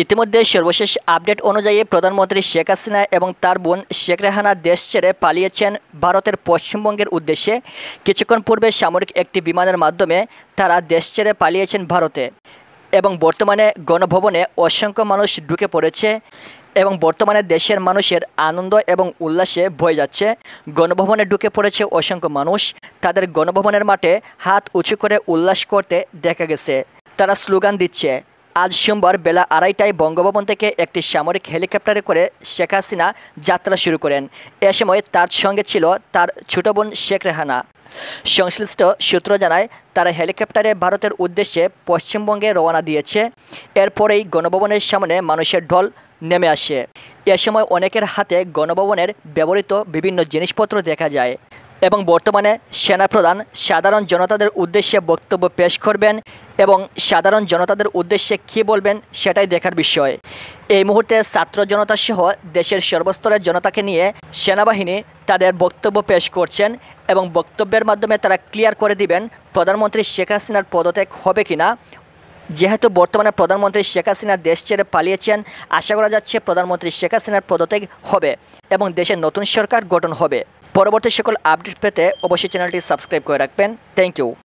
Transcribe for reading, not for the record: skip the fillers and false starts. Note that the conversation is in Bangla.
ইতিমধ্যে সর্বশেষ আপডেট অনুযায়ী প্রধানমন্ত্রী শেখ হাসিনা এবং তার বোন শেখ রেহানা দেশ ছেড়ে পালিয়েছেন ভারতের পশ্চিমবঙ্গের উদ্দেশ্যে। কিছুক্ষণ পূর্বে সামরিক একটি বিমানের মাধ্যমে তারা দেশ ছেড়ে পালিয়েছেন ভারতে এবং বর্তমানে গণভবনে অসংখ্য মানুষ ঢুকে পড়েছে এবং বর্তমানে দেশের মানুষের আনন্দ এবং উল্লাসে বয়ে যাচ্ছে। গণভবনে ঢুকে পড়েছে অসংখ্য মানুষ, তাদের গণভবনের মাঠে হাত উঁচু করে উল্লাস করতে দেখা গেছে। তারা স্লোগান দিচ্ছে। আজ সোমবার বেলা 2:30টায় বঙ্গভবন থেকে একটি সামরিক হেলিকপ্টারে করে শেখ হাসিনা যাত্রা শুরু করেন। এ সময় তার সঙ্গে ছিল তার ছোট বোন শেখ রেহানা। সংশ্লিষ্ট সূত্র জানায় তারা হেলিকপ্টারে ভারতের উদ্দেশ্যে পশ্চিমবঙ্গে রওনা দিয়েছে। এরপরেই গণভবনের সামনে মানুষের ঢল নেমে আসে। এ সময় অনেকের হাতে গণভবনের ব্যবহৃত বিভিন্ন জিনিসপত্র দেখা যায় এবং বর্তমানে সেনাপ্রধান সাধারণ জনতাদের উদ্দেশ্যে বক্তব্য পেশ করবেন এবং সাধারণ জনতাদের উদ্দেশ্যে কী বলবেন সেটাই দেখার বিষয়। এই মুহূর্তে ছাত্র জনতা সহ দেশের সর্বস্তরের জনতাকে নিয়ে সেনাবাহিনী তাদের বক্তব্য পেশ করছেন এবং বক্তব্যের মাধ্যমে তারা ক্লিয়ার করে দিবেন প্রধানমন্ত্রী শেখ হাসিনার পদত্যাগ হবে কিনা। যেহেতু বর্তমানে প্রধানমন্ত্রী শেখ হাসিনা দেশ ছেড়ে পালিয়েছেন, আশা করা যাচ্ছে প্রধানমন্ত্রী শেখ হাসিনার পদত্যাগ হবে এবং দেশের নতুন সরকার গঠন হবে। পরবর্তী সকল আপডেট পেতে অবশ্যই চ্যানেলটি সাবস্ক্রাইব করে রাখবেন। Thank you.